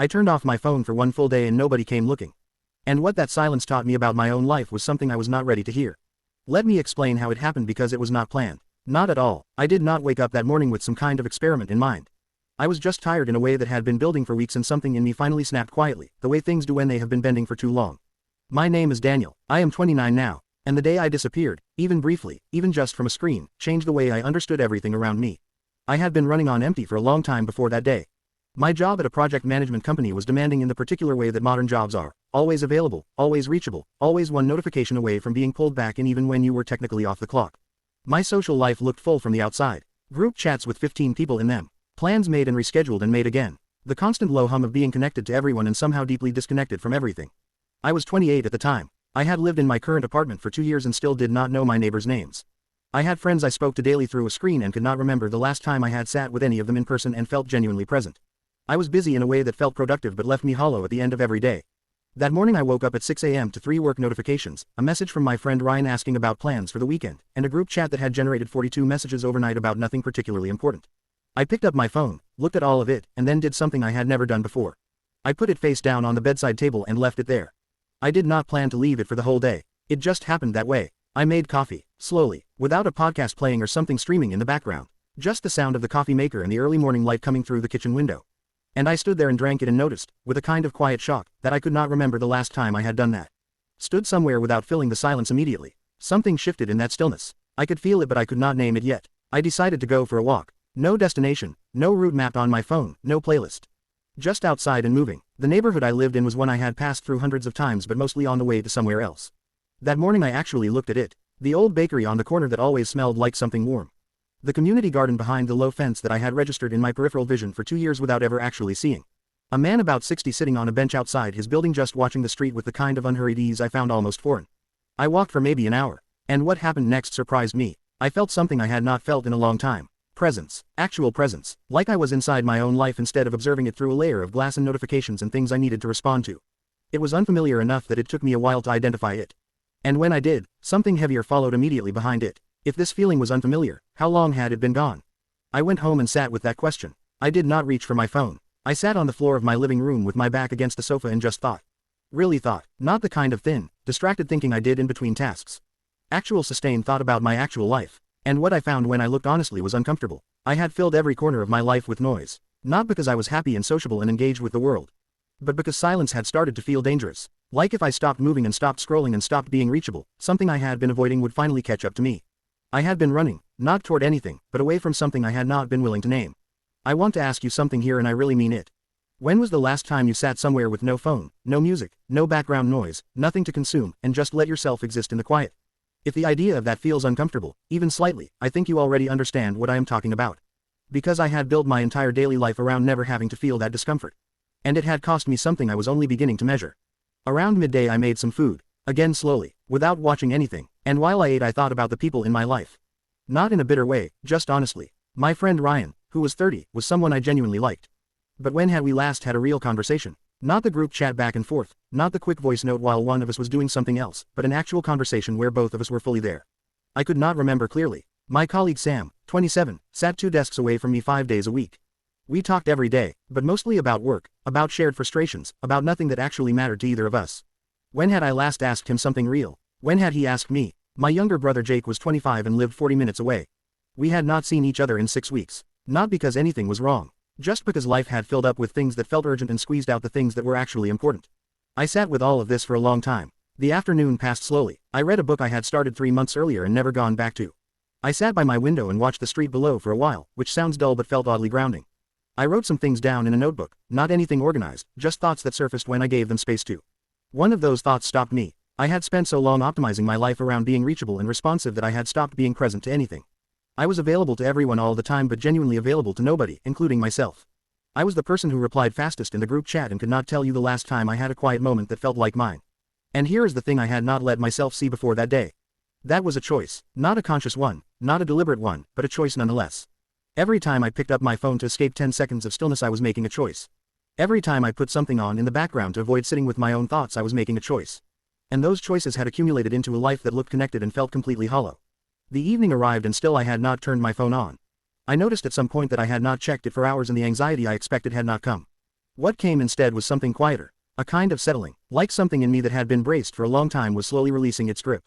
I turned off my phone for one full day and nobody came looking. And what that silence taught me about my own life was something I was not ready to hear. Let me explain how it happened because it was not planned. Not at all. I did not wake up that morning with some kind of experiment in mind. I was just tired in a way that had been building for weeks and something in me finally snapped quietly, the way things do when they have been bending for too long. My name is Daniel. I am 29 now, and the day I disappeared, even briefly, even just from a screen, changed the way I understood everything around me. I had been running on empty for a long time before that day. My job at a project management company was demanding in the particular way that modern jobs are, always available, always reachable, always one notification away from being pulled back in even when you were technically off the clock. My social life looked full from the outside. Group chats with 15 people in them. Plans made and rescheduled and made again. The constant low hum of being connected to everyone and somehow deeply disconnected from everything. I was 28 at the time. I had lived in my current apartment for 2 years and still did not know my neighbors' names. I had friends I spoke to daily through a screen and could not remember the last time I had sat with any of them in person and felt genuinely present. I was busy in a way that felt productive but left me hollow at the end of every day. That morning I woke up at 6 a.m. to 3 work notifications, a message from my friend Ryan asking about plans for the weekend, and a group chat that had generated 42 messages overnight about nothing particularly important. I picked up my phone, looked at all of it, and then did something I had never done before. I put it face down on the bedside table and left it there. I did not plan to leave it for the whole day. It just happened that way. I made coffee, slowly, without a podcast playing or something streaming in the background. Just the sound of the coffee maker and the early morning light coming through the kitchen window. And I stood there and drank it and noticed, with a kind of quiet shock, that I could not remember the last time I had done that. Stood somewhere without filling the silence immediately. Something shifted in that stillness. I could feel it but I could not name it yet. I decided to go for a walk. No destination, no route mapped on my phone, no playlist. Just outside and moving. The neighborhood I lived in was one I had passed through hundreds of times but mostly on the way to somewhere else. That morning I actually looked at it. The old bakery on the corner that always smelled like something warm. The community garden behind the low fence that I had registered in my peripheral vision for 2 years without ever actually seeing. A man about 60 sitting on a bench outside his building just watching the street with the kind of unhurried ease I found almost foreign. I walked for maybe an hour. And what happened next surprised me. I felt something I had not felt in a long time. Presence. Actual presence. Like I was inside my own life instead of observing it through a layer of glass and notifications and things I needed to respond to. It was unfamiliar enough that it took me a while to identify it. And when I did, something heavier followed immediately behind it. If this feeling was unfamiliar, how long had it been gone? I went home and sat with that question. I did not reach for my phone. I sat on the floor of my living room with my back against the sofa and just thought. Really thought. Not the kind of thin, distracted thinking I did in between tasks. Actual sustained thought about my actual life. And what I found when I looked honestly was uncomfortable. I had filled every corner of my life with noise. Not because I was happy and sociable and engaged with the world. But because silence had started to feel dangerous. Like if I stopped moving and stopped scrolling and stopped being reachable, something I had been avoiding would finally catch up to me. I had been running, not toward anything, but away from something I had not been willing to name. I want to ask you something here and I really mean it. When was the last time you sat somewhere with no phone, no music, no background noise, nothing to consume, and just let yourself exist in the quiet? If the idea of that feels uncomfortable, even slightly, I think you already understand what I am talking about. Because I had built my entire daily life around never having to feel that discomfort. And it had cost me something I was only beginning to measure. Around midday I made some food, again slowly, without watching anything, and while I ate I thought about the people in my life. Not in a bitter way, just honestly. My friend Ryan, who was 30, was someone I genuinely liked. But when had we last had a real conversation? Not the group chat back and forth, not the quick voice note while one of us was doing something else, but an actual conversation where both of us were fully there. I could not remember clearly. My colleague Sam, 27, sat 2 desks away from me 5 days a week. We talked every day, but mostly about work, about shared frustrations, about nothing that actually mattered to either of us. When had I last asked him something real? When had he asked me? My younger brother Jake was 25 and lived 40 minutes away. We had not seen each other in 6 weeks. Not because anything was wrong. Just because life had filled up with things that felt urgent and squeezed out the things that were actually important. I sat with all of this for a long time. The afternoon passed slowly. I read a book I had started 3 months earlier and never gone back to. I sat by my window and watched the street below for a while, which sounds dull but felt oddly grounding. I wrote some things down in a notebook, not anything organized, just thoughts that surfaced when I gave them space to. One of those thoughts stopped me. I had spent so long optimizing my life around being reachable and responsive that I had stopped being present to anything. I was available to everyone all the time but genuinely available to nobody, including myself. I was the person who replied fastest in the group chat and could not tell you the last time I had a quiet moment that felt like mine. And here is the thing I had not let myself see before that day. That was a choice, not a conscious one, not a deliberate one, but a choice nonetheless. Every time I picked up my phone to escape 10 seconds of stillness I was making a choice. Every time I put something on in the background to avoid sitting with my own thoughts I was making a choice. And those choices had accumulated into a life that looked connected and felt completely hollow. The evening arrived and still I had not turned my phone on. I noticed at some point that I had not checked it for hours and the anxiety I expected had not come. What came instead was something quieter. A kind of settling, like something in me that had been braced for a long time was slowly releasing its grip.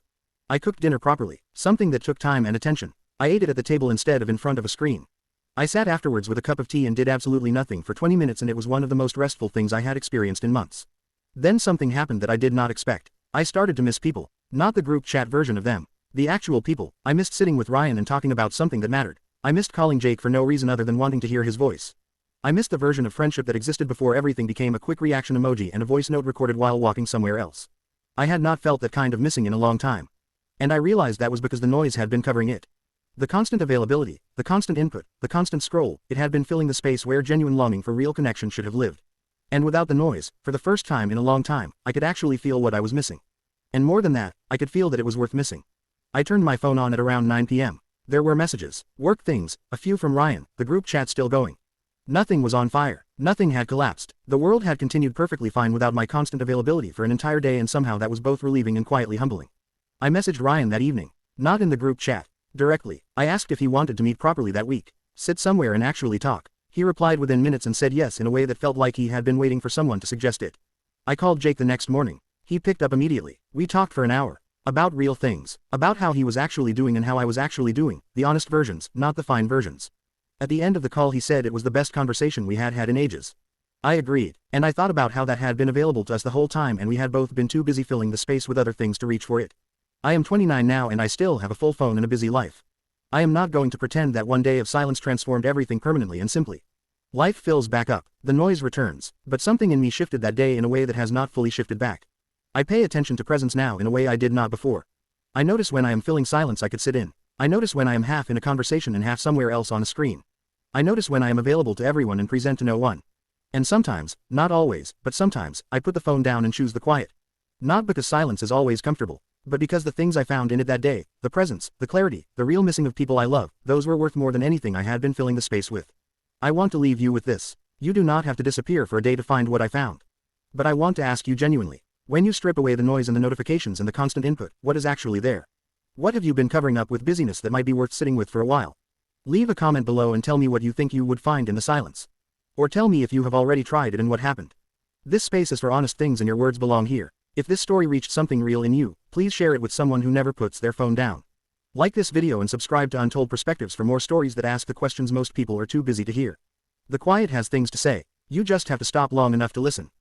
I cooked dinner properly, something that took time and attention. I ate it at the table instead of in front of a screen. I sat afterwards with a cup of tea and did absolutely nothing for 20 minutes, and it was one of the most restful things I had experienced in months. Then something happened that I did not expect. I started to miss people. Not the group chat version of them. The actual people. I missed sitting with Ryan and talking about something that mattered. I missed calling Jake for no reason other than wanting to hear his voice. I missed the version of friendship that existed before everything became a quick reaction emoji and a voice note recorded while walking somewhere else. I had not felt that kind of missing in a long time. And I realized that was because the noise had been covering it. The constant availability, the constant input, the constant scroll, it had been filling the space where genuine longing for real connection should have lived. And without the noise, for the first time in a long time, I could actually feel what I was missing. And more than that, I could feel that it was worth missing. I turned my phone on at around 9 p.m. There were messages, work things, a few from Ryan, the group chat still going. Nothing was on fire. Nothing had collapsed. The world had continued perfectly fine without my constant availability for an entire day, and somehow that was both relieving and quietly humbling. I messaged Ryan that evening. Not in the group chat. Directly. I asked if he wanted to meet properly that week. Sit somewhere and actually talk. He replied within minutes and said yes in a way that felt like he had been waiting for someone to suggest it. I called Jake the next morning. He picked up immediately. We talked for an hour. About real things. About how he was actually doing and how I was actually doing. The honest versions, not the fine versions. At the end of the call he said it was the best conversation we had had in ages. I agreed, and I thought about how that had been available to us the whole time, and we had both been too busy filling the space with other things to reach for it. I am 29 now and I still have a full phone and a busy life. I am not going to pretend that one day of silence transformed everything permanently and simply. Life fills back up, the noise returns, but something in me shifted that day in a way that has not fully shifted back. I pay attention to presence now in a way I did not before. I notice when I am filling silence I could sit in. I notice when I am half in a conversation and half somewhere else on a screen. I notice when I am available to everyone and present to no one. And sometimes, not always, but sometimes, I put the phone down and choose the quiet. Not because silence is always comfortable, but because the things I found in it that day, the presence, the clarity, the real missing of people I love, those were worth more than anything I had been filling the space with. I want to leave you with this. You do not have to disappear for a day to find what I found. But I want to ask you genuinely, when you strip away the noise and the notifications and the constant input, what is actually there? What have you been covering up with busyness that might be worth sitting with for a while? Leave a comment below and tell me what you think you would find in the silence. Or tell me if you have already tried it and what happened. This space is for honest things and your words belong here. If this story reached something real in you, please share it with someone who never puts their phone down. Like this video and subscribe to Untold Perspectives for more stories that ask the questions most people are too busy to hear. The quiet has things to say. You just have to stop long enough to listen.